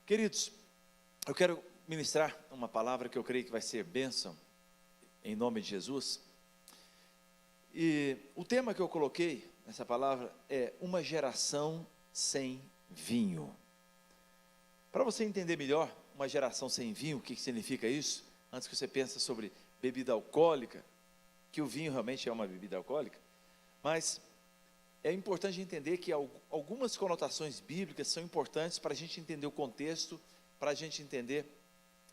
Queridos, eu quero ministrar uma palavra que eu creio que vai ser bênção, em nome de Jesus. E o tema que eu coloquei nessa palavra é uma geração sem vinho. Para você entender melhor uma geração sem vinho, o que significa isso? Antes que você pense sobre bebida alcoólica, que o vinho realmente é uma bebida alcoólica, mas é importante entender que algumas conotações bíblicas são importantes para a gente entender o contexto, para a gente entender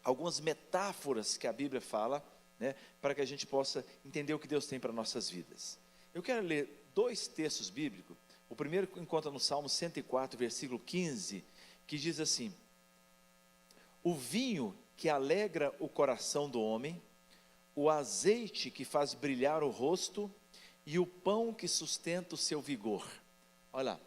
algumas metáforas que a Bíblia fala, né, para que a gente possa entender o que Deus tem para nossas vidas. Eu quero ler 2 textos bíblicos. O primeiro encontra no Salmo 104, versículo 15, que diz assim: o vinho que alegra o coração do homem, o azeite que faz brilhar o rosto, e o pão que sustenta o seu vigor. Olha lá,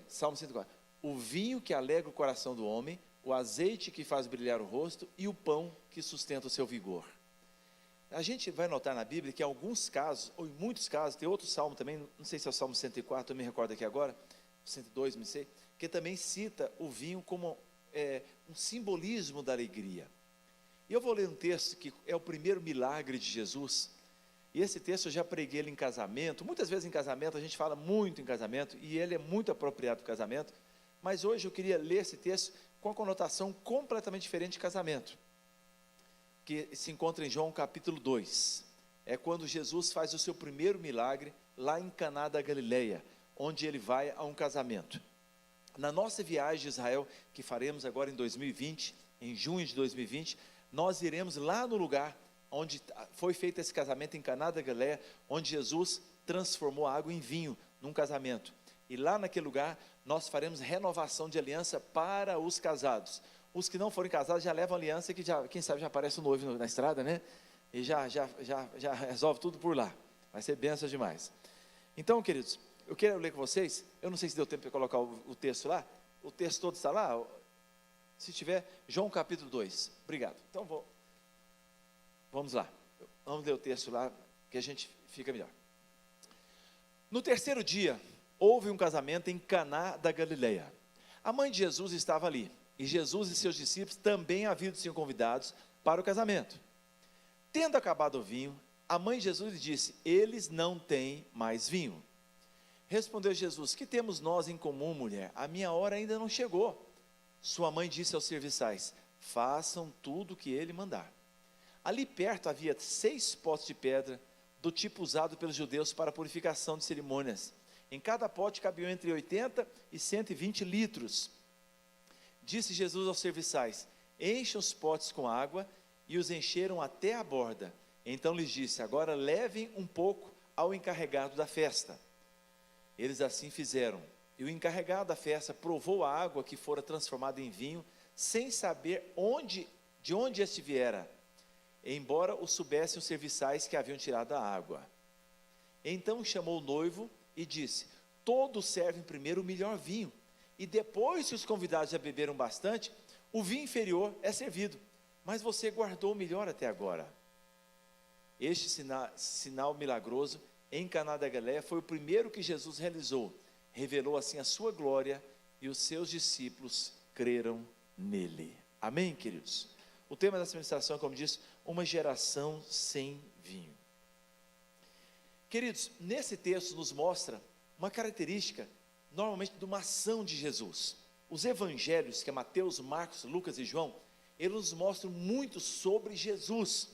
Salmo 104. O vinho que alegra o coração do homem, o azeite que faz brilhar o rosto, e o pão que sustenta o seu vigor. A gente vai notar na Bíblia que em alguns casos, ou em muitos casos, tem outro salmo também, não sei se é o Salmo 104, eu me recordo aqui agora, 102, não sei, que também cita o vinho como um simbolismo da alegria. E eu vou ler um texto que é o primeiro milagre de Jesus. E esse texto eu já preguei ele em casamento. Muitas vezes em casamento, a gente fala muito em casamento, e ele é muito apropriado para o casamento, mas hoje eu queria ler esse texto com a conotação completamente diferente de casamento, que se encontra em João capítulo 2, é quando Jesus faz o seu primeiro milagre, lá em Caná da Galileia, onde ele vai a um casamento. Na nossa viagem de Israel, que faremos agora em 2020, em junho de 2020, nós iremos lá no lugar onde foi feito esse casamento em Caná da Galileia, onde Jesus transformou a água em vinho, num casamento. E lá naquele lugar, nós faremos renovação de aliança para os casados. Os que não forem casados já levam aliança, que já, quem sabe já aparece o noivo na estrada, né? E já resolve tudo por lá. Vai ser bênção demais. Então, queridos, eu quero ler com vocês, eu não sei se deu tempo para colocar o texto lá, o texto todo está lá, se tiver, João capítulo 2, obrigado. Então, vamos lá, vamos ler o texto lá, que a gente fica melhor. No terceiro dia, houve um casamento em Caná da Galileia. A mãe de Jesus estava ali, e Jesus e seus discípulos também haviam sido convidados para o casamento. Tendo acabado o vinho, a mãe de Jesus lhe disse: eles não têm mais vinho. Respondeu Jesus: que temos nós em comum, mulher? A minha hora ainda não chegou. Sua mãe disse aos serviçais: façam tudo o que ele mandar. Ali perto havia 6 potes de pedra, do tipo usado pelos judeus para a purificação de cerimônias. Em cada pote cabiam entre 80 e 120 litros. Disse Jesus aos serviçais: encham os potes com água, e os encheram até a borda. Então lhes disse: agora levem um pouco ao encarregado da festa. Eles assim fizeram, e o encarregado da festa provou a água que fora transformada em vinho, sem saber de onde este viera, embora o soubessem os serviçais que haviam tirado a água. Então chamou o noivo e disse: todos servem primeiro o melhor vinho, e depois que os convidados já beberam bastante, o vinho inferior é servido, mas você guardou o melhor até agora. Este sinal milagroso em Caná da Galileia foi o primeiro que Jesus realizou, revelou assim a sua glória, e os seus discípulos creram nele. Amém, queridos? O tema dessa ministração, como disse, uma geração sem vinho. Queridos, nesse texto nos mostra uma característica, normalmente, de uma ação de Jesus. Os evangelhos, que é Mateus, Marcos, Lucas e João, eles nos mostram muito sobre Jesus,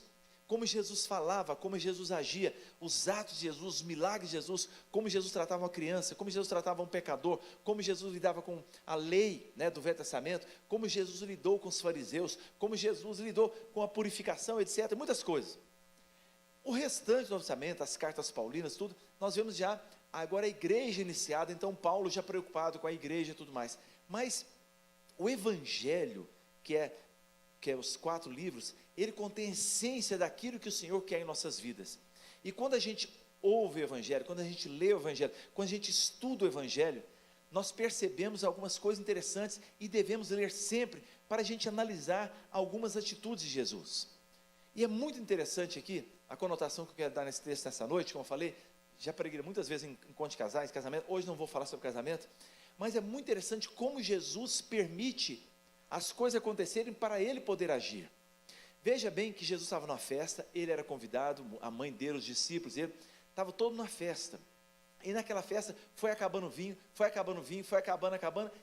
como Jesus falava, como Jesus agia, os atos de Jesus, os milagres de Jesus, como Jesus tratava uma criança, como Jesus tratava um pecador, como Jesus lidava com a lei, né, do Velho Testamento, como Jesus lidou com os fariseus, como Jesus lidou com a purificação, etc., muitas coisas. O restante do Novo Testamento, as cartas paulinas, tudo, nós vemos já agora a igreja iniciada, então Paulo já preocupado com a igreja e tudo mais. Mas o evangelho, que é os 4 livros, ele contém a essência daquilo que o Senhor quer em nossas vidas. E quando a gente ouve o evangelho, quando a gente lê o evangelho, quando a gente estuda o evangelho, nós percebemos algumas coisas interessantes, e devemos ler sempre, para a gente analisar algumas atitudes de Jesus. E é muito interessante aqui, a conotação que eu quero dar nesse texto nessa noite, como eu falei, já preguei muitas vezes em encontro de casais, casamento, hoje não vou falar sobre casamento, mas é muito interessante como Jesus permite as coisas acontecerem para ele poder agir. Veja bem que Jesus estava numa festa, ele era convidado, a mãe dele, os discípulos, ele estava todo na festa. E naquela festa foi acabando o vinho, foi acabando,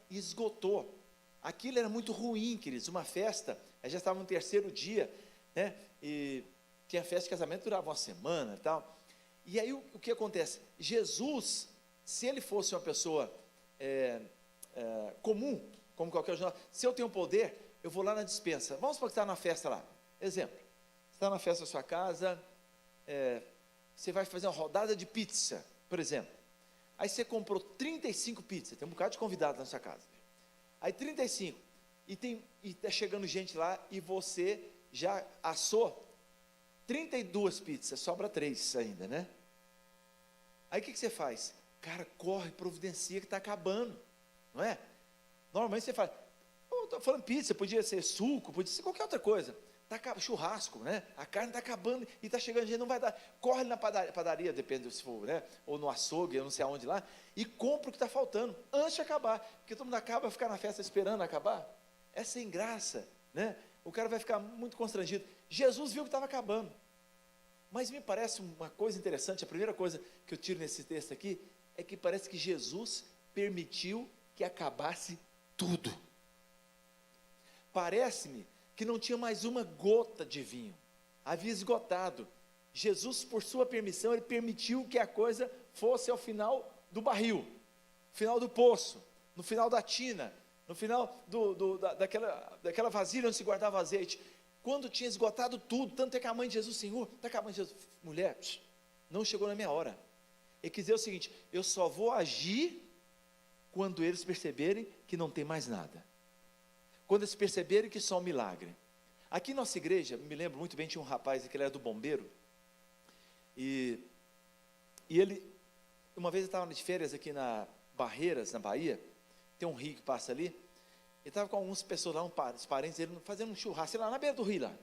e esgotou. Aquilo era muito ruim, queridos, uma festa, já estava no terceiro dia, né? E tinha festa de casamento, durava uma semana e tal. E aí o que acontece? Jesus, se ele fosse uma pessoa comum, como qualquer um de nós, se eu tenho poder, eu vou lá na despensa. Vamos supor que você está na festa lá. Exemplo, você está na festa da sua casa, você vai fazer uma rodada de pizza, por exemplo. Aí você comprou 35 pizzas, tem um bocado de convidado na sua casa. Aí 35, e está chegando gente lá, e você já assou 32 pizzas, sobra 3 ainda, né? Aí o que você faz? Cara, corre, providencia que está acabando, não é? Normalmente você fala, estou falando pizza, podia ser suco, podia ser qualquer outra coisa. Churrasco, né? A carne está acabando e está chegando gente, não vai dar. Corre na padaria, depende se for, né? Ou no açougue, eu não sei aonde lá, e compra o que está faltando, antes de acabar, porque todo mundo acaba, vai ficar na festa esperando acabar. É sem graça, né? O cara vai ficar muito constrangido. Jesus viu que estava acabando. Mas me parece uma coisa interessante, a primeira coisa que eu tiro nesse texto aqui, é que parece que Jesus permitiu que acabasse tudo. Parece-me que não tinha mais uma gota de vinho, havia esgotado. Jesus, por sua permissão, ele permitiu que a coisa fosse ao final do barril, final do poço, no final da tina, no final daquela vasilha onde se guardava azeite. Quando tinha esgotado tudo, tanto é que a mãe de Jesus, Senhor, está acabando de Jesus, mulher, não chegou na minha hora. Ele quis dizer o seguinte, eu só vou agir quando eles perceberem que não tem mais nada. Quando eles perceberem que só um milagre. Aqui em nossa igreja, me lembro muito bem, tinha um rapaz que ele era do bombeiro, e ele, uma vez eu estava de férias aqui na Barreiras, na Bahia, tem um rio que passa ali, ele estava com algumas pessoas lá, os parentes dele, fazendo um churrasco lá na beira do rio lá,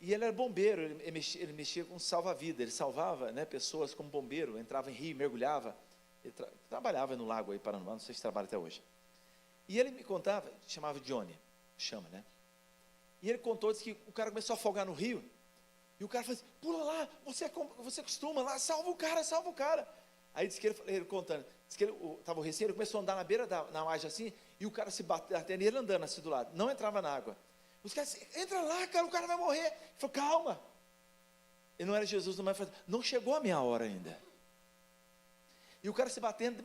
e ele era bombeiro, ele mexia com salva-vida, ele salvava, né, pessoas como bombeiro, entrava em rio, mergulhava, ele trabalhava no lago aí, Paraná, não sei se trabalha até hoje. E ele me contava, chamava Johnny, chama, né? E ele contou, disse que o cara começou a afogar no rio, e o cara falou assim, pula lá, você costuma lá, salva o cara. Aí disse que ele contando, disse que ele estava receio, ele começou a andar na beira na margem assim, e o cara se batendo, e ele andando assim do lado, não entrava na água. Os caras disse, entra lá, cara, o cara vai morrer. Ele falou, calma. Ele não era Jesus, não chegou a minha hora ainda. E o cara se batendo,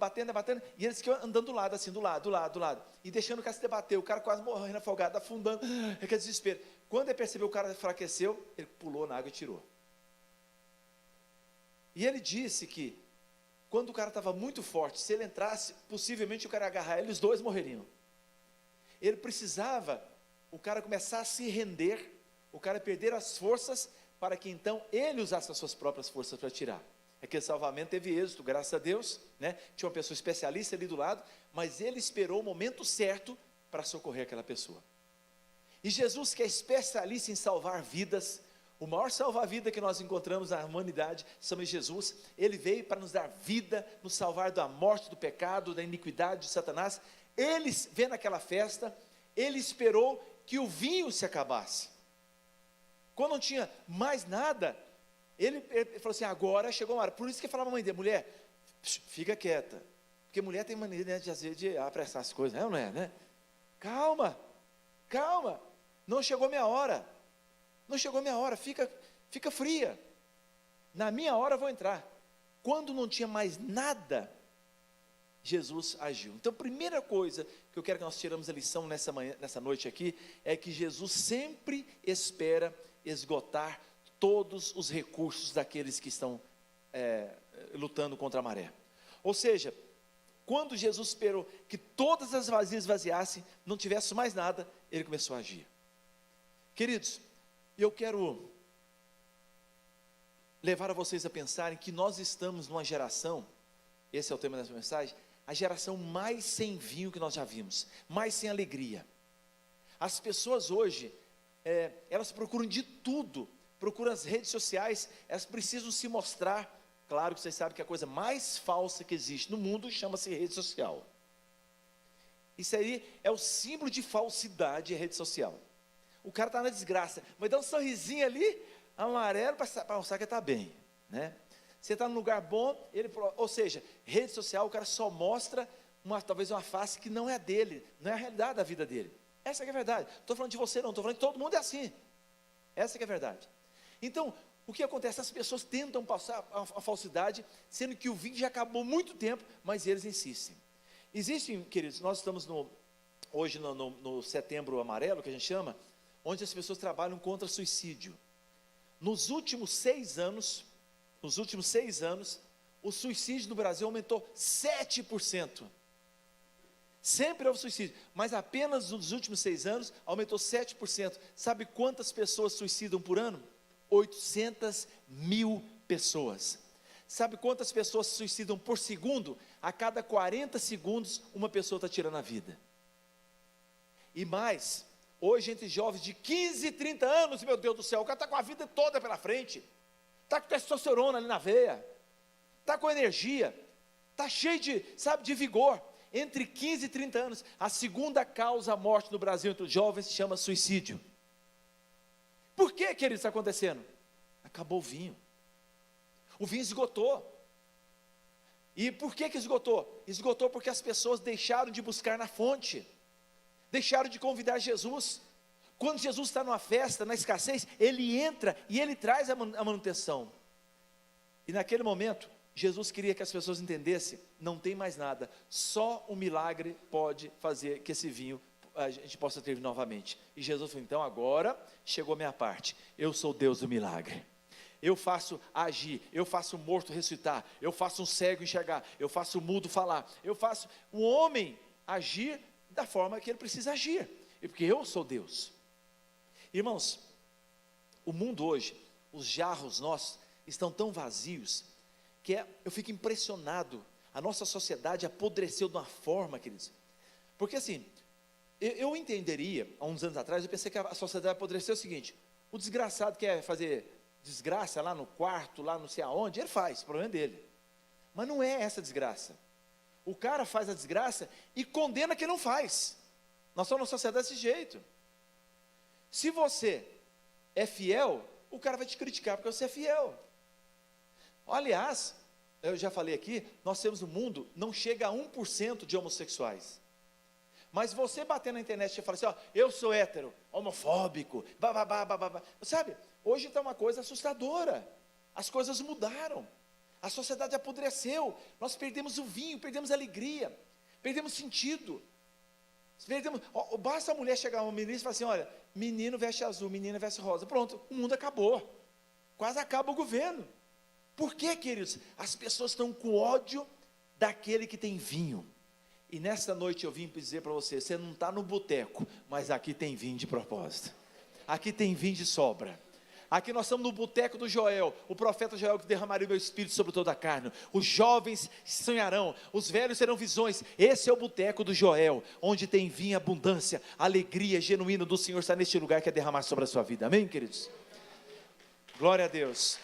e eles que andando do lado, assim, do lado, e deixando o cara se debater, o cara quase morrendo afogado, afundando, aquele desespero. Quando ele percebeu que o cara enfraqueceu, ele pulou na água e tirou. E ele disse que, quando o cara estava muito forte, se ele entrasse, possivelmente o cara ia agarrar ele, os dois morreriam. Ele precisava, o cara começar a se render, o cara perder as forças, para que então ele usasse as suas próprias forças para tirar. Aquele salvamento teve êxito, graças a Deus, né? Tinha uma pessoa especialista ali do lado, mas ele esperou o momento certo para socorrer aquela pessoa. E Jesus, que é especialista em salvar vidas, o maior salva-vida que nós encontramos na humanidade, chama Jesus. Ele veio para nos dar vida, nos salvar da morte, do pecado, da iniquidade de Satanás. Ele, vendo aquela festa, ele esperou que o vinho se acabasse. Quando não tinha mais nada, ele falou assim, agora chegou a hora. Por isso que ele falava à mãe dele, mulher, fica quieta. Porque mulher tem mania, né, de apressar as coisas, não é, né? Calma, não chegou a minha hora. Fica fria. Na minha hora eu vou entrar. Quando não tinha mais nada, Jesus agiu. Então a primeira coisa que eu quero que nós tiramos a lição nessa noite aqui, é que Jesus sempre espera esgotar todos os recursos daqueles que estão lutando contra a maré. Ou seja, quando Jesus esperou que todas as vasilhas esvaziassem, não tivesse mais nada, ele começou a agir. Queridos, eu quero levar a vocês a pensarem que nós estamos numa geração, esse é o tema dessa mensagem, a geração mais sem vinho que nós já vimos, mais sem alegria. As pessoas hoje, elas procuram de tudo, procuram as redes sociais, elas precisam se mostrar. Claro que vocês sabem que a coisa mais falsa que existe no mundo chama-se rede social. Isso aí é o símbolo de falsidade, a rede social. O cara está na desgraça, mas dá um sorrisinho ali, amarelo, para mostrar que está bem, né? Você está num lugar bom, ou seja, rede social, o cara só mostra talvez uma face que não é dele, não é a realidade da vida dele. Essa que é a verdade. Estou falando de você não, estou falando que todo mundo é assim. Essa que é a verdade. Então, o que acontece? As pessoas tentam passar a falsidade, sendo que o vinho já acabou há muito tempo, mas eles insistem. Existem, queridos, nós estamos hoje no Setembro Amarelo, que a gente chama, onde as pessoas trabalham contra suicídio. Nos últimos 6 anos, o suicídio no Brasil aumentou 7%. Sempre houve suicídio, mas apenas nos últimos 6 anos aumentou 7%. Sabe quantas pessoas suicidam por ano? 800 mil pessoas. Sabe quantas pessoas se suicidam por segundo? A cada 40 segundos, uma pessoa está tirando a vida. E mais, hoje entre jovens de 15 e 30 anos, meu Deus do céu, o cara está com a vida toda pela frente, está com testosterona ali na veia, está com energia, está cheio de vigor. Entre 15 e 30 anos, a segunda causa morte no Brasil entre os jovens se chama suicídio. Por que isso está acontecendo? Acabou o vinho. O vinho esgotou. E por que esgotou? Esgotou porque as pessoas deixaram de buscar na fonte, deixaram de convidar Jesus. Quando Jesus está numa festa, na escassez, Ele entra e Ele traz a manutenção. E naquele momento, Jesus queria que as pessoas entendessem, não tem mais nada, só o milagre pode fazer que esse vinho a gente possa ter novamente. E Jesus falou, então agora chegou a minha parte, eu sou Deus do milagre. Eu faço agir, eu faço o morto ressuscitar, eu faço um cego enxergar, eu faço o mudo falar, eu faço o homem agir da forma que ele precisa agir, e porque eu sou Deus. Irmãos, o mundo hoje, os jarros nossos estão tão vazios, que eu fico impressionado, a nossa sociedade apodreceu de uma forma, queridos, porque assim, eu entenderia, há uns anos atrás, eu pensei que a sociedade apodreceu o seguinte, o desgraçado quer fazer desgraça lá no quarto, lá não sei aonde, ele faz, o problema é dele, mas não é essa desgraça, o cara faz a desgraça e condena quem não faz, nós somos uma sociedade desse jeito. Se você é fiel, o cara vai te criticar porque você é fiel. Aliás, eu já falei aqui, nós temos no mundo, não chega a 1% de homossexuais. Mas você bater na internet e falar assim, ó, eu sou hétero, homofóbico, sabe, hoje está uma coisa assustadora, as coisas mudaram, a sociedade apodreceu, nós perdemos o vinho, perdemos a alegria, perdemos sentido, basta a mulher chegar a um menino e falar assim, olha, menino veste azul, menina veste rosa, pronto, o mundo acabou, quase acaba o governo. Por que, queridos? As pessoas estão com ódio daquele que tem vinho. E nesta noite eu vim dizer para você, você não está no boteco, mas aqui tem vinho de propósito. Aqui tem vinho de sobra. Aqui nós estamos no boteco do Joel, o profeta Joel que derramaria o meu espírito sobre toda a carne. Os jovens sonharão, os velhos terão visões. Esse é o boteco do Joel, onde tem vinho, abundância, alegria genuína do Senhor está neste lugar que é derramar sobre a sua vida. Amém, queridos? Glória a Deus.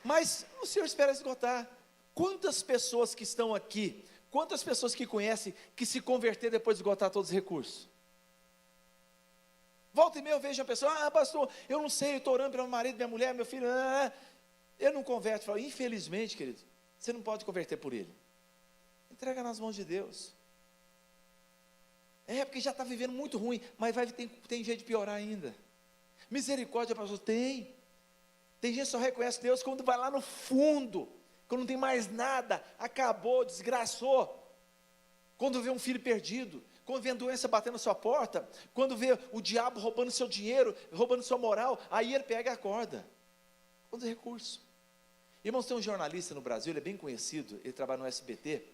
Mas o Senhor espera esgotar. Quantas pessoas que estão aqui, quantas pessoas que conhecem, que se converter depois de esgotar todos os recursos? Volta e meia eu vejo a pessoa, pastor, eu não sei, eu estou orando pelo meu marido, minha mulher, meu filho, eu não converto. Falo, infelizmente, querido, você não pode converter por ele. Entrega nas mãos de Deus. Porque já está vivendo muito ruim, mas tem jeito de piorar ainda. Misericórdia, pastor, tem. Tem gente que só reconhece Deus quando vai lá no fundo, quando não tem mais nada, acabou, desgraçou. Quando vê um filho perdido, quando vê a doença batendo na sua porta, quando vê o diabo roubando seu dinheiro, roubando sua moral, aí ele pega e acorda. Quantos recursos? Irmãos, tem um jornalista no Brasil, ele é bem conhecido, ele trabalha no SBT,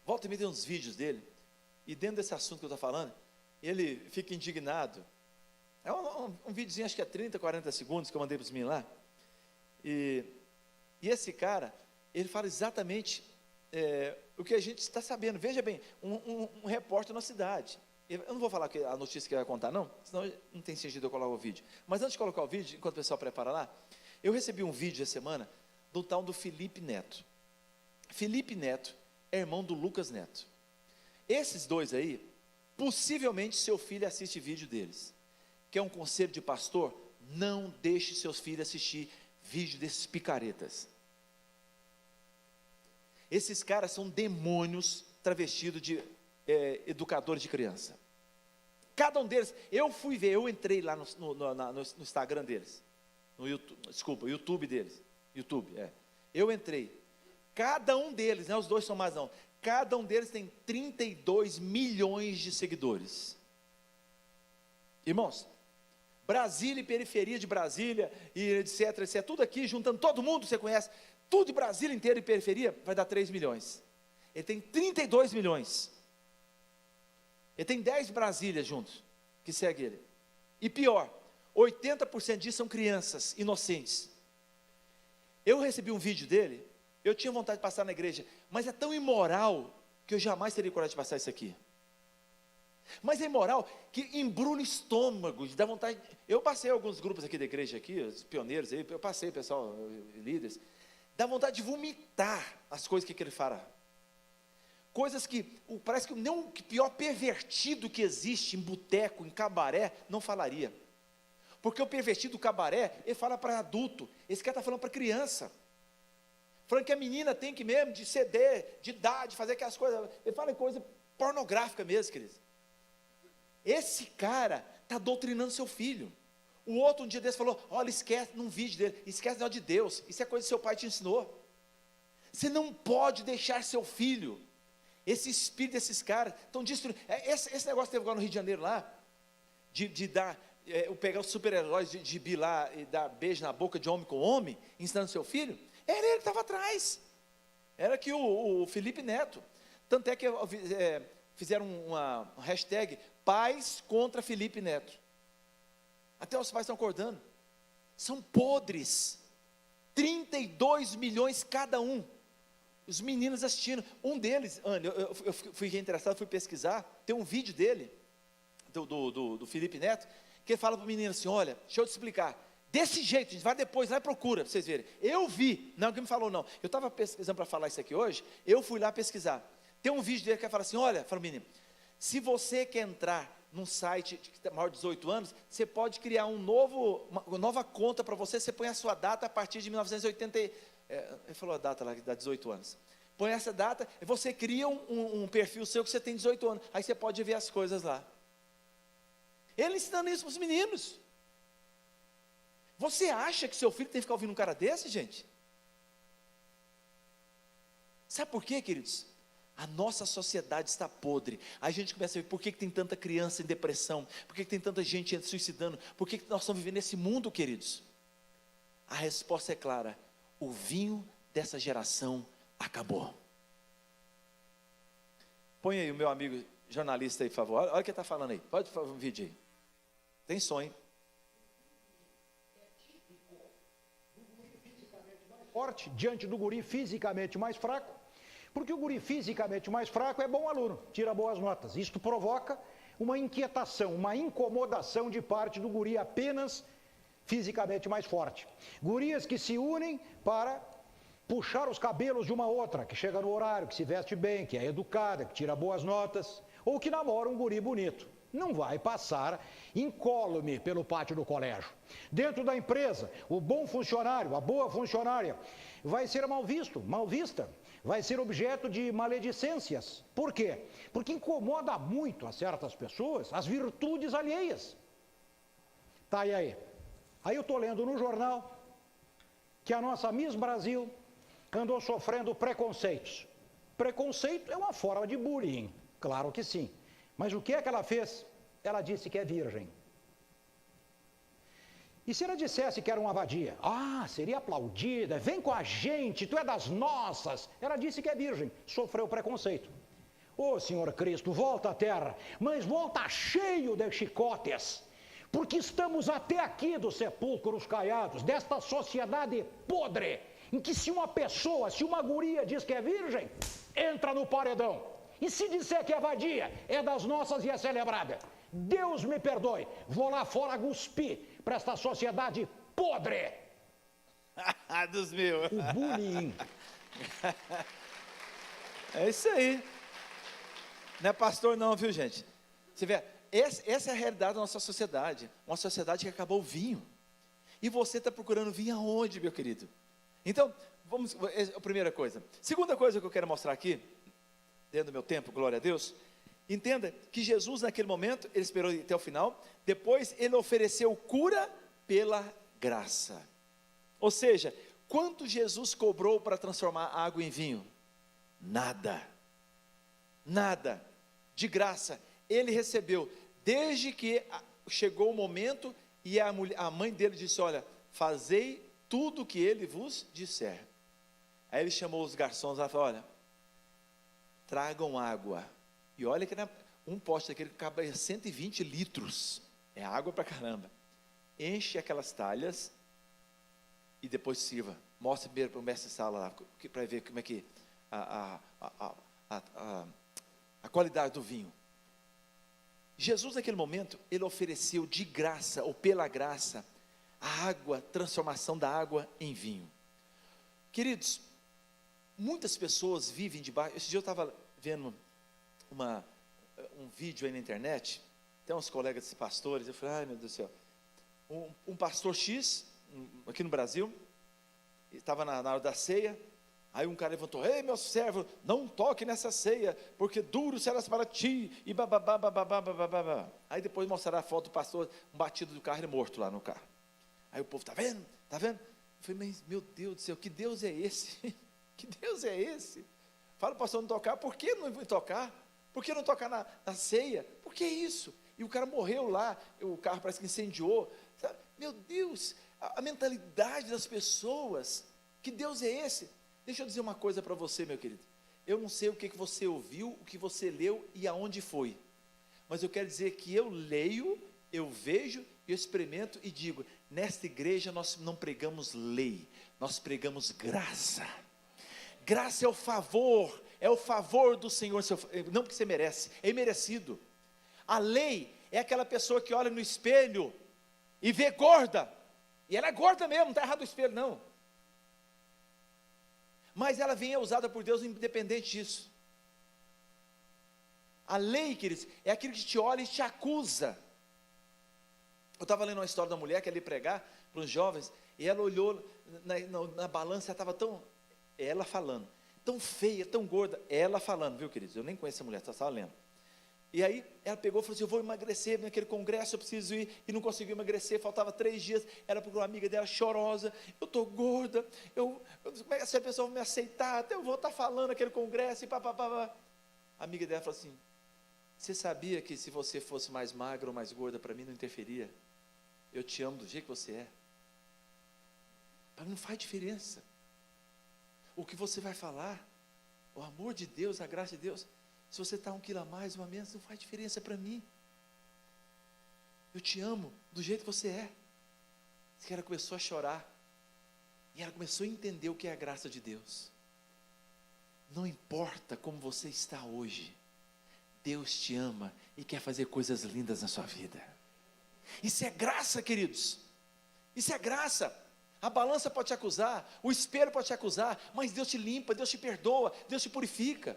volta e meia tem uns vídeos dele, e dentro desse assunto que eu estou falando, ele fica indignado. É um videozinho, acho que é 30, 40 segundos, que eu mandei para os meninos lá, e esse cara, ele fala exatamente o que a gente está sabendo. Veja bem, um repórter na cidade, Eu não vou falar a notícia que eu ia contar, não, senão não tem sentido eu colocar o vídeo. Mas antes de colocar o vídeo, enquanto o pessoal prepara lá, eu recebi um vídeo essa semana do tal do Felipe Neto. Felipe Neto é irmão do Lucas Neto. Esses dois aí, possivelmente seu filho assiste vídeo deles. Quer um conselho de pastor? Não deixe seus filhos assistir vídeo desses picaretas. Esses caras são demônios travestidos de educadores de criança. Cada um deles, eu fui ver, eu entrei lá no Instagram deles, no YouTube deles, eu entrei, cada um deles, não é os dois são mais não, cada um deles tem 32 milhões de seguidores. Irmãos, Brasília e periferia de Brasília, e etc, tudo aqui, juntando todo mundo, você conhece, tudo de Brasília inteira e periferia, vai dar 3 milhões. Ele tem 32 milhões. Ele tem 10 Brasílias juntos, que segue ele. E pior, 80% disso são crianças inocentes. Eu recebi um vídeo dele, eu tinha vontade de passar na igreja, mas é tão imoral, que eu jamais teria coragem de passar isso aqui. Mas é imoral, que embrulha o estômago, dá vontade. Eu passei alguns grupos aqui da igreja, aqui, os pioneiros aí, eu passei, pessoal, líderes, dá vontade de vomitar as coisas que ele fala. Coisas que, parece que nem o pior pervertido que existe em boteco, em cabaré, não falaria. Porque o pervertido do cabaré, ele fala para adulto, esse cara está falando para criança. Falando que a menina tem que mesmo, de ceder, de dar, de fazer aquelas coisas, ele fala em coisa pornográfica mesmo, queridos. Esse cara está doutrinando seu filho. O outro um dia desse falou, olha, esquece, num vídeo dele, esquece o negócio de Deus, isso é coisa que seu pai te ensinou. Você não pode deixar seu filho, esse espírito desses caras, estão destruindo, esse negócio que teve agora no Rio de Janeiro lá, de dar, pegar os super-heróis de gibi lá, e dar beijo na boca de homem com homem, ensinando seu filho, era ele que estava atrás, era que o Felipe Neto, tanto é que fizeram uma hashtag, pais contra Felipe Neto, até os pais estão acordando, são podres, 32 milhões cada um, os meninos assistindo, um deles, eu fui interessado, fui pesquisar, tem um vídeo dele, do Felipe Neto, que ele fala para o menino assim, olha, deixa eu te explicar, desse jeito, a gente vai depois, lá e procura, para vocês verem, eu vi, não, alguém me falou não, eu estava pesquisando para falar isso aqui hoje, eu fui lá pesquisar, tem um vídeo dele que fala assim, olha, fala o menino, se você quer entrar num site que tem maior de 18 anos, você pode criar uma nova conta para você, você põe a sua data a partir de 1980, ele falou a data lá, que dá 18 anos, põe essa data, e você cria um perfil seu que você tem 18 anos, aí você pode ver as coisas lá, ele ensinando isso para os meninos, você acha que seu filho tem que ficar ouvindo um cara desse, gente? Sabe por quê, queridos? A nossa sociedade está podre, a gente começa a ver por que tem tanta criança em depressão, por que tem tanta gente se suicidando, por que nós estamos vivendo nesse mundo, queridos? A resposta é clara, o vinho dessa geração acabou. Põe aí o meu amigo jornalista aí, por favor, olha o que ele está falando aí, pode fazer um vídeo aí, tem som, hein? Forte diante do guri fisicamente mais fraco, porque o guri fisicamente mais fraco é bom aluno, tira boas notas. Isto provoca uma inquietação, uma incomodação de parte do guri apenas fisicamente mais forte. Gurias que se unem para puxar os cabelos de uma outra, que chega no horário, que se veste bem, que é educada, que tira boas notas, ou que namora um guri bonito. Não vai passar incólume pelo pátio do colégio. Dentro da empresa, o bom funcionário, a boa funcionária, vai ser mal visto, mal vista, vai ser objeto de maledicências. Por quê? Porque incomoda muito a certas pessoas as virtudes alheias. Tá, e aí? Aí eu estou lendo no jornal que a nossa Miss Brasil andou sofrendo preconceitos. Preconceito é uma forma de bullying, claro que sim. Mas o que é que ela fez? Ela disse que é virgem. E se ela dissesse que era uma vadia? Ah, seria aplaudida, vem com a gente, tu é das nossas. Ela disse que é virgem, sofreu preconceito. Ô Senhor Cristo, volta à terra, mas volta cheio de chicotes, porque estamos até aqui dos sepulcros caiados, desta sociedade podre, em que se uma pessoa, se uma guria diz que é virgem, entra no paredão. E se disser que é vadia, é das nossas e é celebrada. Deus me perdoe, vou lá fora cuspir para esta sociedade podre. Dos meus. O bullying. É isso aí. Não é pastor não, viu, gente? Você vê, essa é a realidade da nossa sociedade. Uma sociedade que acabou o vinho. E você está procurando vinho aonde, meu querido? Então, vamos, a primeira coisa. Segunda coisa que eu quero mostrar aqui, dentro do meu tempo, glória a Deus. Entenda que Jesus naquele momento, ele esperou até o final. Depois ele ofereceu cura pela graça. Ou seja, quanto Jesus cobrou para transformar água em vinho? Nada. Nada. De graça. Ele recebeu. Desde que chegou o momento e a mãe dele disse, olha, fazei tudo o que ele vos disser. Aí ele chamou os garçons lá e falou, olha, tragam água. E olha que um pote daquele cabe 120 litros. É água pra caramba. Enche aquelas talhas e depois sirva. Mostra primeiro para o mestre sala lá, para ver como é que a qualidade do vinho. Jesus naquele momento, ele ofereceu de graça, ou pela graça, a água, transformação da água em vinho. Queridos, muitas pessoas vivem debaixo. Esse dia eu estava vendo um vídeo aí na internet, tem uns colegas de pastores, eu falei, ai meu Deus do céu, um pastor X, aqui no Brasil, estava na hora da ceia, aí um cara levantou, ei meu servo, não toque nessa ceia, porque duro será para ti, e bababá, bababá. Aí depois mostraram a foto do pastor, um batido do carro, ele morto lá no carro. Aí o povo, tá vendo? Tá vendo? Eu falei, mas meu Deus do céu, que Deus é esse? Que Deus é esse? Fala para o pastor não tocar, por que não tocar? Por que não tocar na ceia? Por que isso? E o cara morreu lá, o carro parece que incendiou. Sabe? Meu Deus, a mentalidade das pessoas, que Deus é esse? Deixa eu dizer uma coisa para você, meu querido. Eu não sei o que você ouviu, o que você leu e aonde foi. Mas eu quero dizer que eu leio, eu vejo, eu experimento e digo, nesta igreja nós não pregamos lei, nós pregamos graça. Graça é o favor do Senhor, não porque você merece, é imerecido. A lei é aquela pessoa que olha no espelho e vê gorda, e ela é gorda mesmo, não está errado o espelho não, mas ela vem usada por Deus independente disso. A lei, queridos, é aquilo que te olha e te acusa. Eu estava lendo uma história da mulher que ia ali pregar para os jovens, e ela olhou na balança, ela estava ela falando, tão feia, tão gorda, ela falando, viu queridos, eu nem conheço a mulher, só estava lendo. E aí ela pegou e falou assim, eu vou emagrecer, naquele congresso eu preciso ir, e não conseguiu emagrecer, faltava 3 dias, ela procurou uma amiga dela chorosa, eu estou gorda, como é que essa pessoa vai me aceitar, até eu vou estar falando naquele congresso, e papapá. A amiga dela falou assim, você sabia que se você fosse mais magra ou mais gorda, para mim não interferia, eu te amo do jeito que você é, para mim não faz diferença, o que você vai falar, o amor de Deus, a graça de Deus, se você está 1 quilo a mais, 1 a menos, não faz diferença para mim. Eu te amo do jeito que você é. Ela começou a chorar. E ela começou a entender o que é a graça de Deus. Não importa como você está hoje, Deus te ama e quer fazer coisas lindas na sua vida. Isso é graça, queridos. Isso é graça. A balança pode te acusar, o espelho pode te acusar, mas Deus te limpa, Deus te perdoa, Deus te purifica.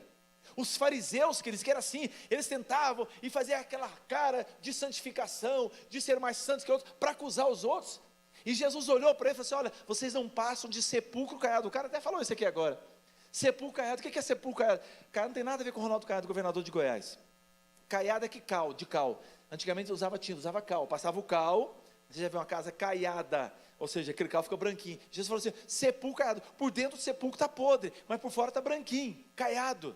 Os fariseus, que eles eram assim, eles tentavam e faziam aquela cara de santificação, de ser mais santos que outros, para acusar os outros. E Jesus olhou para ele e falou assim, olha, vocês não passam de sepulcro caiado. O cara até falou isso aqui agora. Sepulcro caiado, o que é sepulcro caiado? Caiado não tem nada a ver com o Ronaldo Caiado, governador de Goiás. Caiado é que de cal. Antigamente usava tinta, usava cal, passava o cal, você já vê uma casa caiada, ou seja, aquele cal fica branquinho. Jesus falou assim, sepulcro caiado, por dentro do sepulcro está podre, mas por fora está branquinho, caiado.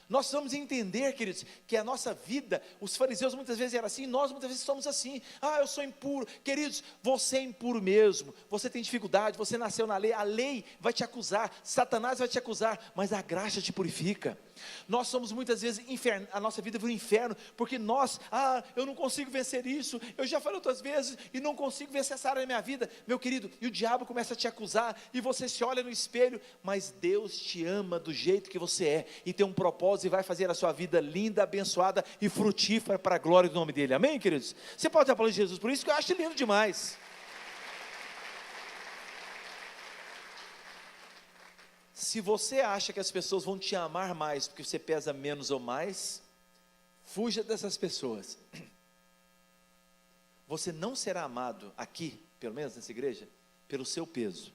Nós precisamos entender, queridos, que a nossa vida, os fariseus muitas vezes eram assim, nós muitas vezes somos assim, eu sou impuro. Queridos, você é impuro mesmo, você tem dificuldade, você nasceu na lei, a lei vai te acusar, Satanás vai te acusar, mas a graça te purifica. Nós somos muitas vezes, a nossa vida vira um inferno, porque eu não consigo vencer isso, eu já falei outras vezes, e não consigo vencer essa área da minha vida, meu querido, e o diabo começa a te acusar, e você se olha no espelho, mas Deus te ama do jeito que você é, e tem um propósito, e vai fazer a sua vida linda, abençoada, e frutífera, para a glória do nome dEle, amém, queridos? Você pode aplaudir Jesus por isso, que eu acho lindo demais. Se você acha que as pessoas vão te amar mais porque você pesa menos ou mais, fuja dessas pessoas. Você não será amado aqui, pelo menos nessa igreja, pelo seu peso.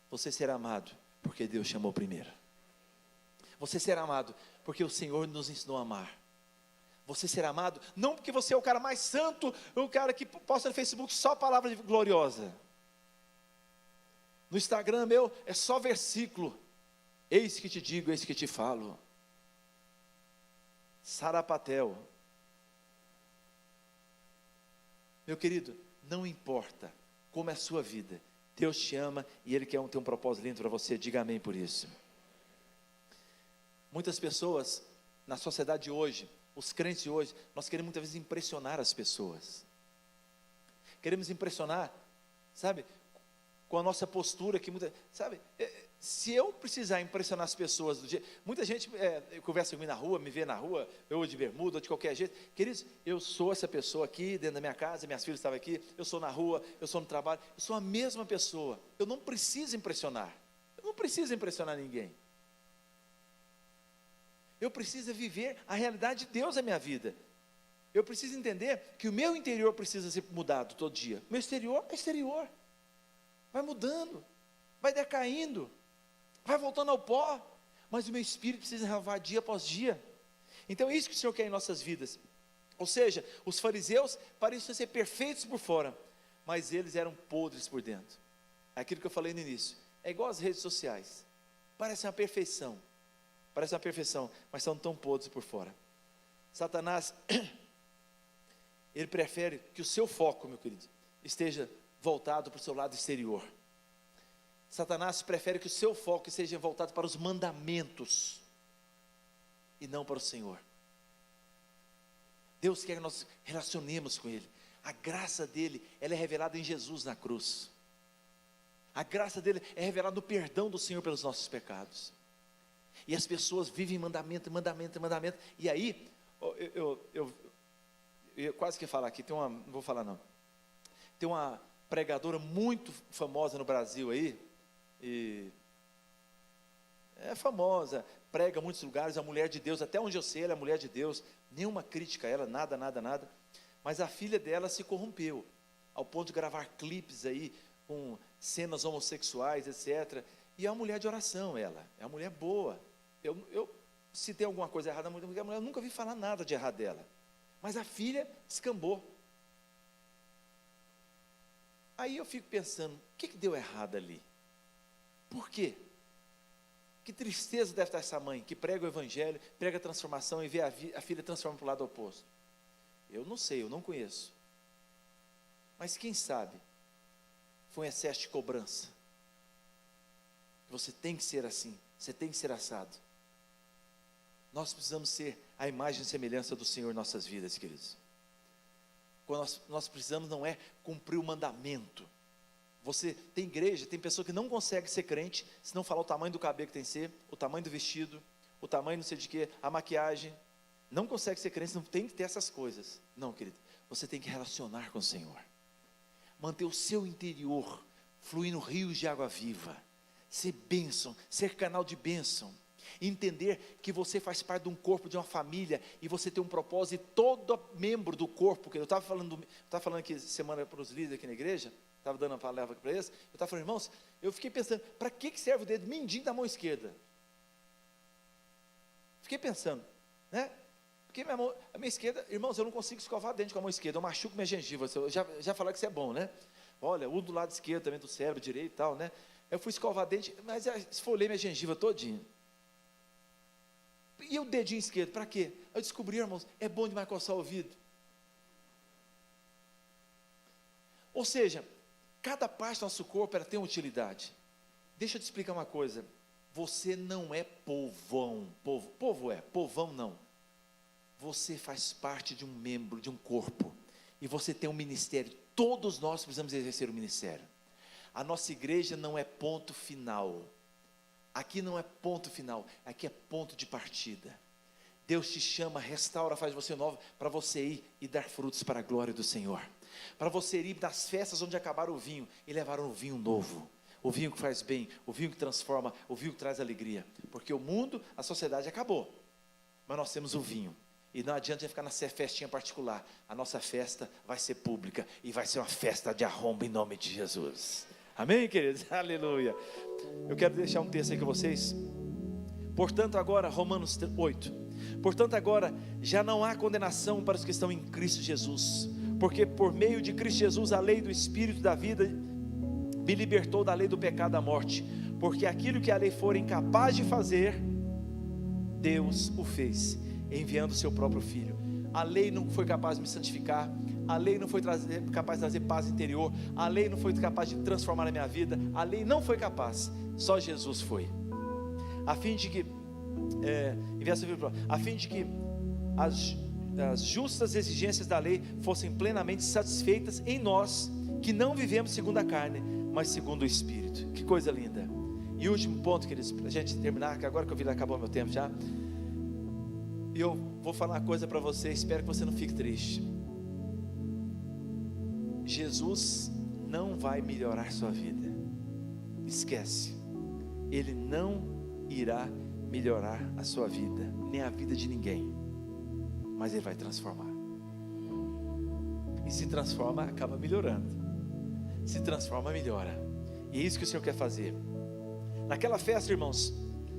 Você será amado porque Deus chamou primeiro. Você será amado porque o Senhor nos ensinou a amar. Você será amado não porque você é o cara mais santo, o cara que posta no Facebook só palavra gloriosa. No Instagram meu é só versículo. Eis que te digo, eis que te falo. Sarapatel. Meu querido, não importa como é a sua vida, Deus te ama e Ele quer ter um propósito lindo para você, diga amém por isso. Muitas pessoas, na sociedade de hoje, os crentes de hoje, nós queremos muitas vezes impressionar as pessoas. Queremos impressionar, sabe, com a nossa postura, se eu precisar impressionar as pessoas do dia, muita gente conversa comigo na rua, me vê na rua, eu de bermuda, ou de qualquer jeito, queridos, eu sou essa pessoa aqui, dentro da minha casa, minhas filhas estavam aqui, eu sou na rua, eu sou no trabalho, eu sou a mesma pessoa, eu não preciso impressionar ninguém, eu preciso viver a realidade de Deus na minha vida, eu preciso entender que o meu interior precisa ser mudado todo dia, o meu exterior é exterior, vai mudando, vai decaindo, vai voltando ao pó, mas o meu espírito precisa renovar dia após dia. Então é isso que o Senhor quer em nossas vidas. Ou seja, os fariseus pareciam ser perfeitos por fora, mas eles eram podres por dentro. Aquilo que eu falei no início, é igual às redes sociais, parece uma perfeição, mas são tão podres por fora. Satanás, ele prefere que o seu foco, meu querido, esteja voltado para o seu lado exterior. Satanás prefere que o seu foco seja voltado para os mandamentos e não para o Senhor. Deus quer que nós relacionemos com Ele. A graça dEle, ela é revelada em Jesus na cruz. A graça dEle é revelada no perdão do Senhor pelos nossos pecados. E as pessoas vivem mandamento, e aí, eu quase que falar aqui, não vou falar não, tem uma pregadora muito famosa no Brasil aí, e é famosa, prega em muitos lugares, a mulher de Deus, até onde eu sei, ela é a mulher de Deus, nenhuma crítica a ela, nada, mas a filha dela se corrompeu, ao ponto de gravar clipes aí, com cenas homossexuais, etc, e é uma mulher de oração ela, é uma mulher boa, se tem alguma coisa errada, a mulher, eu nunca vi falar nada de errado dela, mas a filha escambou. Aí eu fico pensando, o que deu errado ali? Por quê? Que tristeza deve estar essa mãe, que prega o evangelho, prega a transformação e vê a filha transformar para o lado oposto. Eu não sei, eu não conheço. Mas quem sabe, foi um excesso de cobrança. Você tem que ser assim, você tem que ser assado. Nós precisamos ser a imagem e semelhança do Senhor em nossas vidas, queridos. Quando nós precisamos não é cumprir o mandamento. Você tem igreja, tem pessoa que não consegue ser crente, se não falar o tamanho do cabelo que tem que ser, o tamanho do vestido, o tamanho não sei de quê, a maquiagem, não consegue ser crente, não tem que ter essas coisas. Não, querido, você tem que relacionar com o Senhor, manter o seu interior fluindo rios de água viva, ser bênção, ser canal de bênção, entender que você faz parte de um corpo, de uma família, e você tem um propósito, e todo membro do corpo, que eu estava falando aqui semana para os líderes aqui na igreja, estava dando uma palavra para eles, eu estava falando, irmãos, eu fiquei pensando, para que serve o dedo mindinho da mão esquerda? Fiquei pensando, né? Porque a minha esquerda, irmãos, eu não consigo escovar dente com a mão esquerda, eu machuco minha gengiva, eu já falei que isso é bom, né? Olha, o do lado esquerdo também, do cérebro direito e tal, né? Eu fui escovar dente, mas esfolei minha gengiva todinha. E o dedinho esquerdo, para quê? Eu descobri, irmãos, é bom demais coçar o ouvido. Ou seja, cada parte do nosso corpo, ela tem uma utilidade. Deixa eu te explicar uma coisa. Você não é povão, povão não. Você faz parte de um membro, de um corpo, e você tem um ministério. Todos nós precisamos exercer o ministério. A nossa igreja não é ponto final. Aqui não é ponto final, aqui é ponto de partida. Deus te chama, restaura, faz você novo, para você ir e dar frutos para a glória do Senhor. Para você ir nas festas onde acabaram o vinho e levar um vinho novo. O vinho que faz bem, o vinho que transforma, o vinho que traz alegria. Porque o mundo, a sociedade acabou, mas nós temos o vinho. E não adianta ficar na festinha particular. A nossa festa vai ser pública e vai ser uma festa de arromba em nome de Jesus. Amém, queridos? Aleluia. Eu quero deixar um texto aí com vocês. Portanto agora, Romanos 8. Portanto agora, já não há condenação para os que estão em Cristo Jesus. Porque por meio de Cristo Jesus, a lei do Espírito da vida me libertou da lei do pecado e da morte. Porque aquilo que a lei for incapaz de fazer, Deus o fez, enviando o seu próprio Filho. A lei não foi capaz de me santificar. A lei não foi capaz de trazer paz interior. A lei não foi capaz de transformar a minha vida. A lei não foi capaz. Só Jesus foi. A fim de que as justas exigências da lei fossem plenamente satisfeitas em nós, que não vivemos segundo a carne, mas segundo o Espírito. Que coisa linda. E último ponto, queridos, para a gente terminar, que agora que eu vi, acabou meu tempo já. E eu vou falar uma coisa para você, espero que você não fique triste. Jesus não vai melhorar sua vida. Esquece. Ele não irá melhorar a sua vida, nem a vida de ninguém. Mas Ele vai transformar. E se transforma, acaba melhorando. Se transforma, melhora. E é isso que o Senhor quer fazer. Naquela festa, irmãos,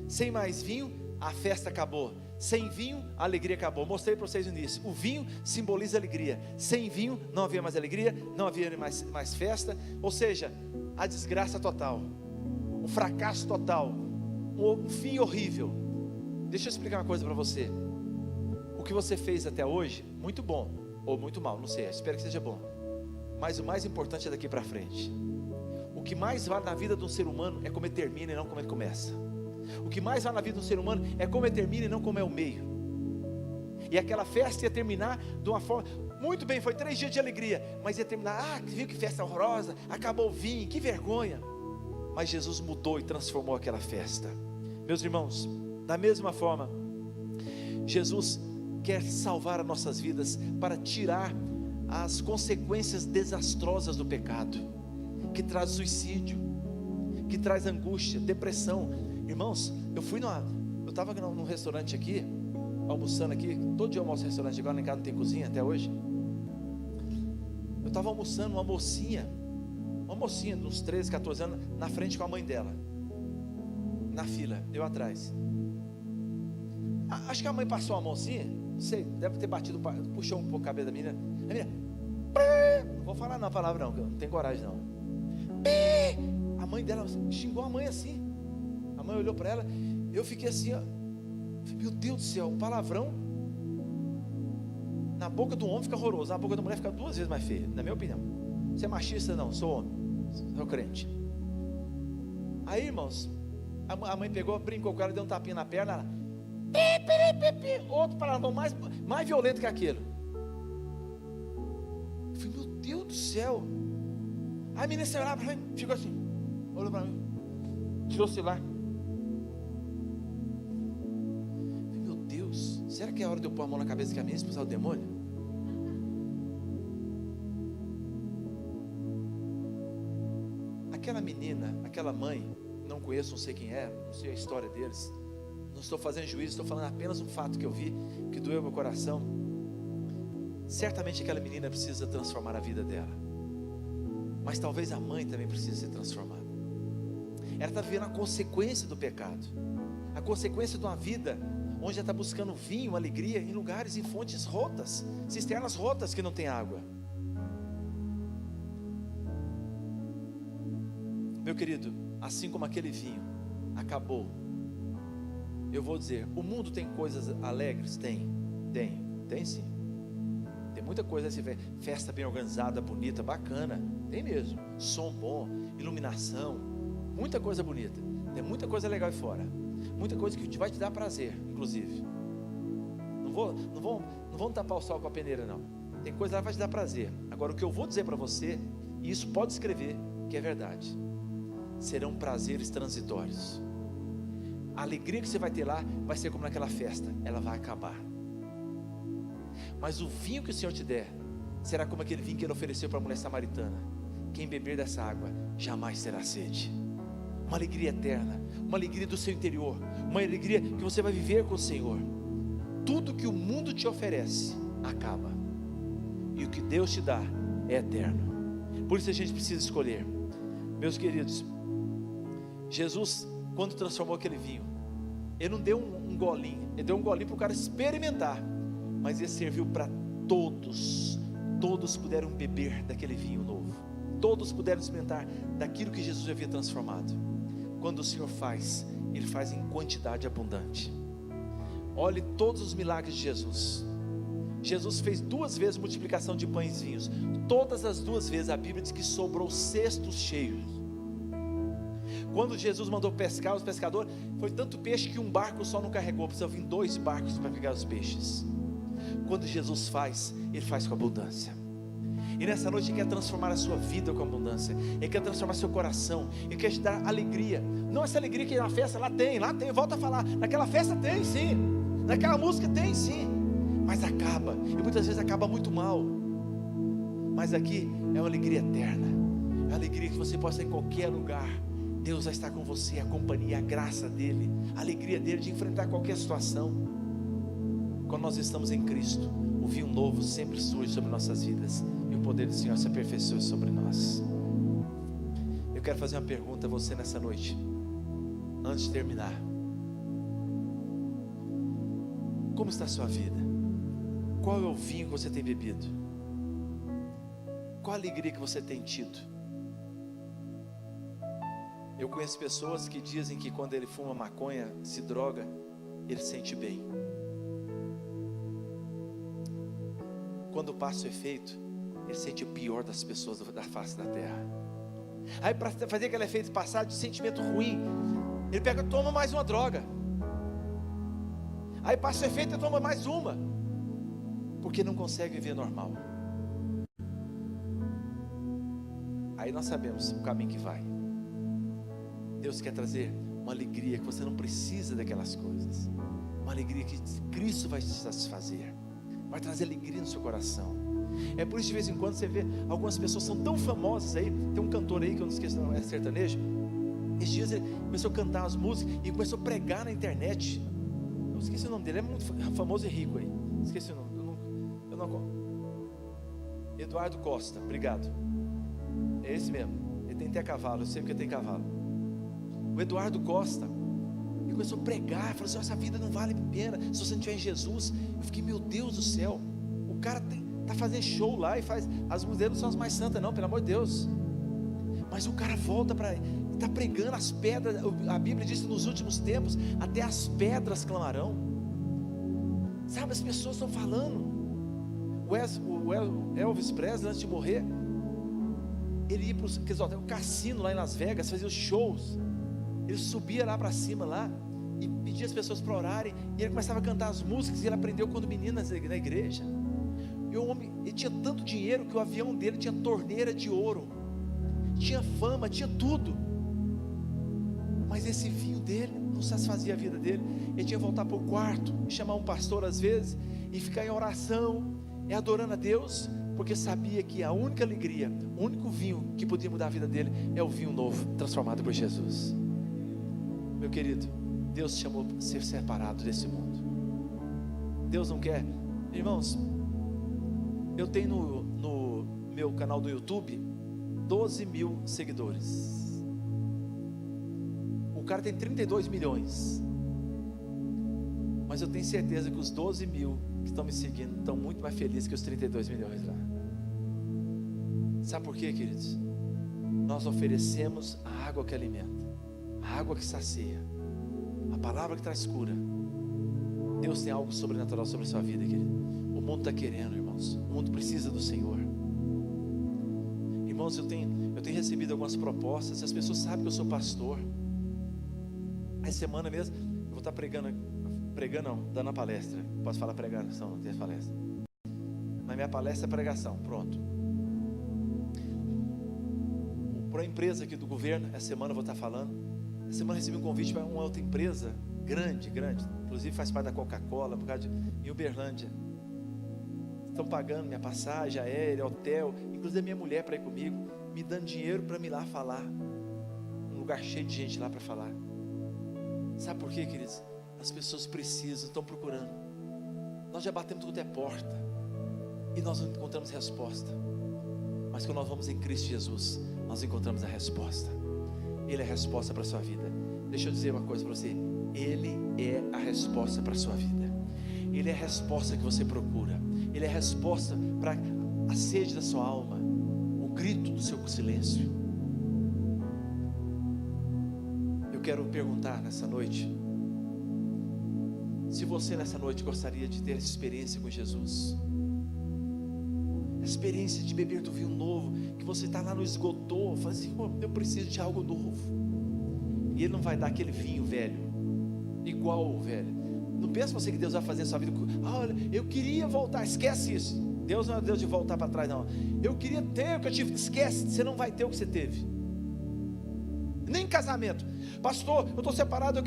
sem mais vinho, a festa acabou. Sem vinho, a alegria acabou. Mostrei para vocês no início. O vinho simboliza alegria. Sem vinho, não havia mais alegria, não havia mais festa. Ou seja, a desgraça total, o fracasso total, um fim horrível. Deixa eu explicar uma coisa para você. O que você fez até hoje, muito bom ou muito mal, não sei, espero que seja bom. Mas o mais importante é daqui para frente. O que mais vale na vida de um ser humano é como ele termina e não como ele começa. O que mais vale na vida de um ser humano é como ele termina e não como é o meio. E aquela festa ia terminar de uma forma, muito bem, foi 3 dias de alegria, mas ia terminar, viu que festa horrorosa, acabou o vinho, que vergonha. Mas Jesus mudou e transformou aquela festa. Meus irmãos, da mesma forma, Jesus quer salvar as nossas vidas para tirar as consequências desastrosas do pecado, que traz suicídio, que traz angústia, depressão. Irmãos, eu estava num restaurante aqui, almoçando aqui, todo dia eu almoço em restaurante, agora em casa não tem cozinha até hoje. Eu estava almoçando, uma mocinha de uns 13, 14 anos, na frente com a mãe dela, na fila, eu atrás. Acho que a mãe passou a mão assim, não sei, deve ter batido, puxou um pouco a cabeça da menina. A menina, não vou falar não a palavra não, que eu não tenho coragem não. A mãe dela xingou a mãe assim. A mãe olhou para ela, eu fiquei assim, ó, meu Deus do céu, um palavrão na boca do homem fica horroroso, na boca da mulher fica 2 vezes mais feia, na minha opinião. Você é machista? Não, sou homem, sou crente. Aí, irmãos, a mãe pegou, brincou com ela, deu um tapinha na perna, ela, outro palavrão mais violento que aquele. Eu falei, meu Deus do céu. Aí a menina saiu lá para mim, ficou assim, olhou para mim, tirou o celular. Meu Deus, será que é a hora de eu pôr a mão na cabeça que a menina expulsar o demônio? Aquela menina, aquela mãe, não conheço, não sei quem é, não sei a história deles, não estou fazendo juízo, estou falando apenas um fato que eu vi, que doeu meu coração. Certamente aquela menina precisa transformar a vida dela, mas talvez a mãe também precise ser transformada. Ela está vivendo a consequência do pecado, a consequência de uma vida onde ela está buscando vinho, alegria em lugares, em fontes rotas, cisternas rotas que não tem água. Meu querido, assim como aquele vinho acabou, eu vou dizer, o mundo tem coisas alegres? Tem sim. Tem muita coisa, você vê, festa bem organizada, bonita, bacana, tem mesmo, som bom, iluminação, muita coisa bonita, tem muita coisa legal aí fora, muita coisa que vai te dar prazer, inclusive. Não vão tapar o sol com a peneira, não. Tem coisa lá que vai te dar prazer. Agora, o que eu vou dizer para você, e isso pode escrever, que é verdade, serão prazeres transitórios. A alegria que você vai ter lá vai ser como naquela festa, ela vai acabar. Mas o vinho que o Senhor te der será como aquele vinho que Ele ofereceu para a mulher samaritana. Quem beber dessa água jamais terá sede. Uma alegria eterna, uma alegria do seu interior, uma alegria que você vai viver com o Senhor. Tudo que o mundo te oferece acaba, e o que Deus te dá é eterno. Por isso a gente precisa escolher. Meus queridos, Jesus, quando transformou aquele vinho, Ele não deu um golinho, Ele deu um golinho para o cara experimentar, mas Ele serviu para todos. Todos puderam beber daquele vinho novo, todos puderam experimentar daquilo que Jesus havia transformado. Quando o Senhor faz, Ele faz em quantidade abundante. Olhe todos os milagres de Jesus. Jesus fez 2 vezes multiplicação de pães e vinhos. Todas as 2 vezes a Bíblia diz que sobrou cestos cheios. Quando Jesus mandou pescar, os pescadores, foi tanto peixe que um barco só não carregou, precisava vir 2 barcos para pegar os peixes. Quando Jesus faz, Ele faz com abundância. E nessa noite Ele quer transformar a sua vida com abundância. Ele quer transformar seu coração. Ele quer te dar alegria. Não essa alegria que na festa lá tem, volta a falar. Naquela festa tem sim, naquela música tem sim, mas acaba, e muitas vezes acaba muito mal. Mas aqui é uma alegria eterna, é uma alegria que você possa ir em qualquer lugar. Deus vai estar com você, a companhia, a graça dEle, a alegria dEle de enfrentar qualquer situação. Quando nós estamos em Cristo, o vinho novo sempre surge sobre nossas vidas, e o poder do Senhor se aperfeiçoa sobre nós. Eu quero fazer uma pergunta a você nessa noite, antes de terminar. Como está a sua vida? Qual é o vinho que você tem bebido? Qual a alegria que você tem tido? Eu conheço pessoas que dizem que quando ele fuma maconha, se droga, ele se sente bem. Quando passa o efeito, ele sente o pior das pessoas da face da terra. Aí para fazer aquele efeito passar de sentimento ruim, ele pega e toma mais uma droga. Aí passa o efeito e toma mais uma, porque não consegue viver normal. Aí nós sabemos o caminho que vai. Deus quer trazer uma alegria que você não precisa daquelas coisas, uma alegria que Cristo vai te satisfazer, vai trazer alegria no seu coração. É por isso de vez em quando você vê algumas pessoas são tão famosas aí. Tem um cantor aí que eu não esqueço, não é sertanejo. Esses dias ele começou a cantar as músicas e começou a pregar na internet. Eu esqueci o nome dele, é muito famoso e rico aí. Esqueci o nome. Eu não... Eduardo Costa, obrigado. É esse mesmo. Ele tem até cavalo, eu sei porque tem cavalo. O Eduardo Costa, ele começou a pregar, falou assim: essa vida não vale a pena se você não tiver em Jesus. Eu fiquei, meu Deus do céu, o cara está fazendo show lá e faz, as músicas dele não são as mais santas não, pelo amor de Deus. Mas o cara volta para, está pregando as pedras. A Bíblia diz que nos últimos tempos até as pedras clamarão. Sabe, as pessoas estão falando. O Elvis Presley, antes de morrer, ele ia para o cassino lá em Las Vegas, fazia os shows. Ele subia lá para cima lá e pedia as pessoas para orarem, e ele começava a cantar as músicas que ele aprendeu quando menino na igreja. E o homem, ele tinha tanto dinheiro que o avião dele tinha torneira de ouro, tinha fama, tinha tudo, mas esse vinho dele não satisfazia a vida dele. Ele tinha que voltar para o quarto, chamar um pastor às vezes e ficar em oração, adorando a Deus, porque sabia que a única alegria, o único vinho que podia mudar a vida dele é o vinho novo, transformado por Jesus. Meu querido, Deus te chamou para ser separado desse mundo. Deus não quer, irmãos. Eu tenho no meu canal do YouTube 12 mil seguidores. O cara tem 32 milhões. Mas eu tenho certeza que os 12 mil que estão me seguindo estão muito mais felizes que os 32 milhões lá. Sabe por quê, queridos? Nós oferecemos a água que alimenta, a água que sacia, a palavra que traz cura. Deus tem algo sobrenatural sobre a sua vida, querido. O mundo está querendo, irmãos. O mundo precisa do Senhor. Irmãos, eu tenho tenho recebido algumas propostas, as pessoas sabem que eu sou pastor. Essa semana mesmo, eu vou estar pregando não, dando a palestra. Posso falar pregação, não tem palestra. Mas minha palestra é pregação, pronto. Para a empresa aqui do governo, essa semana eu vou estar falando. Essa semana eu recebi um convite para uma outra empresa, grande, inclusive faz parte da Coca-Cola, por causa em Uberlândia. Estão pagando minha passagem aérea, hotel, inclusive a minha mulher para ir comigo, me dando dinheiro para me ir lá falar. Um lugar cheio de gente lá para falar. Sabe por quê, queridos? As pessoas precisam, estão procurando. Nós já batemos tudo é porta e nós não encontramos resposta. Mas quando nós vamos em Cristo Jesus, nós encontramos a resposta. Ele é a resposta para a sua vida. Deixa eu dizer uma coisa para você. Ele é a resposta para a sua vida. Ele é a resposta que você procura. Ele é a resposta para a sede da sua alma, o grito do seu silêncio. Eu quero perguntar nessa noite, se você nessa noite gostaria de ter essa experiência com Jesus, a experiência de beber do vinho novo, que você está lá no esgotor, fala assim, eu preciso de algo novo, e Ele não vai dar aquele vinho velho, igual o velho. Não pensa você que Deus vai fazer a sua vida, olha, eu queria voltar, esquece isso. Deus não é Deus de voltar para trás não. Eu queria ter o que eu tive, esquece, você não vai ter o que você teve. Nem casamento, pastor, eu estou separado,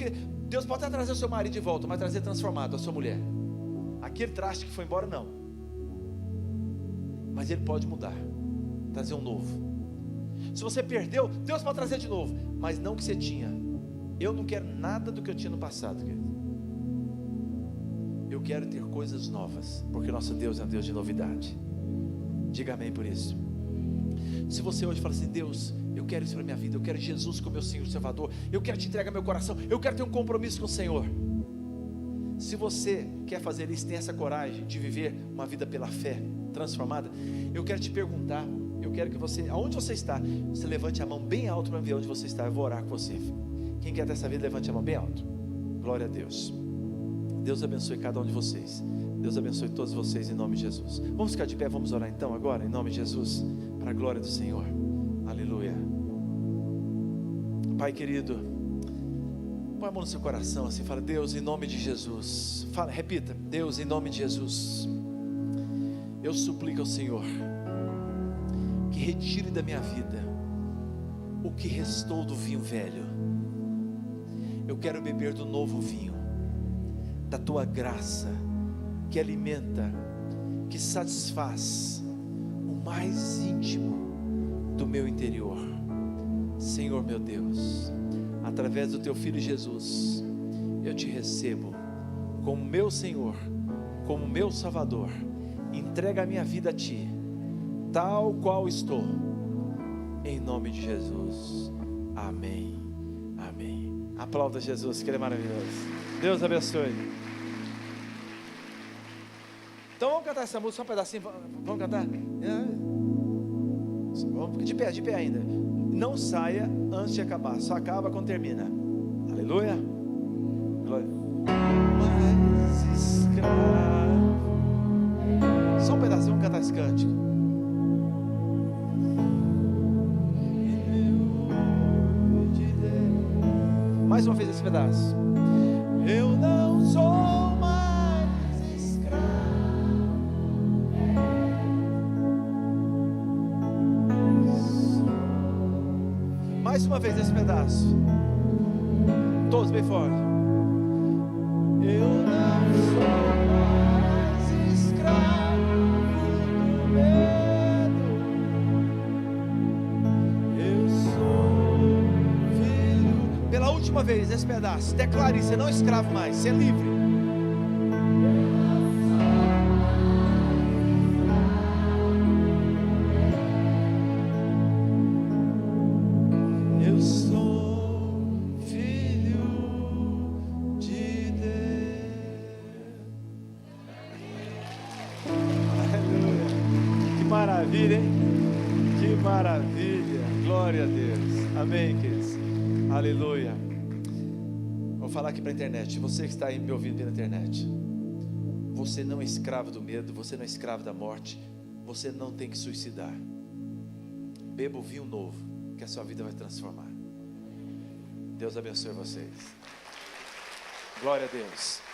Deus pode até trazer o seu marido de volta, mas trazer transformado a sua mulher. Aquele traste que foi embora não, mas Ele pode mudar, trazer um novo. Se você perdeu, Deus pode trazer de novo, mas não o que você tinha. Eu não quero nada do que eu tinha no passado, querido. Eu quero ter coisas novas, porque nosso Deus é um Deus de novidade. Diga amém por isso. Se você hoje fala assim, Deus, eu quero isso para minha vida, eu quero Jesus como meu Senhor e Salvador, eu quero te entregar meu coração, eu quero ter um compromisso com o Senhor. Se você quer fazer isso, tem essa coragem de viver uma vida pela fé transformada, eu quero te perguntar, eu quero que você, aonde você está, você levante a mão bem alto para ver onde você está. Eu vou orar com você. Quem quer ter essa vida, levante a mão bem alto. Glória a Deus. Deus abençoe cada um de vocês. Deus abençoe todos vocês em nome de Jesus. Vamos ficar de pé, vamos orar então agora em nome de Jesus, para a glória do Senhor. Aleluia. Pai querido, põe a mão no seu coração assim, fala, Deus, em nome de Jesus. Fala, repita, Deus, em nome de Jesus, eu suplico ao Senhor que retire da minha vida o que restou do vinho velho. Eu quero beber do novo vinho, da tua graça, que alimenta, que satisfaz o mais íntimo do meu interior. Senhor meu Deus, através do teu Filho Jesus, eu te recebo como meu Senhor, como meu Salvador. Entrega a minha vida a ti, tal qual estou, em nome de Jesus. Amém, amém. Aplauda Jesus, que Ele é maravilhoso. Deus abençoe. Então vamos cantar essa música, só um pedacinho. Vamos cantar? Vamos de pé ainda. Não saia antes de acabar, só acaba quando termina. Aleluia. Glória. Mais escravo. Só um pedacinho, vamos cantar esse cântico. Mais uma vez esse pedaço. Eu não sou mais escravo. Mais uma vez esse pedaço. Todos bem forte. Eu não sou mais escravo do medo. Eu sou filho. Pela última vez esse pedaço. Declare, você não é escravo mais, você é livre. Maravilha, hein? Que maravilha, glória a Deus, amém, queridos, aleluia. Vou falar aqui para a internet, você que está aí me ouvindo pela internet, você não é escravo do medo, você não é escravo da morte, você não tem que suicidar. beba o vinho novo, que a sua vida vai transformar. Deus abençoe vocês. Glória a Deus.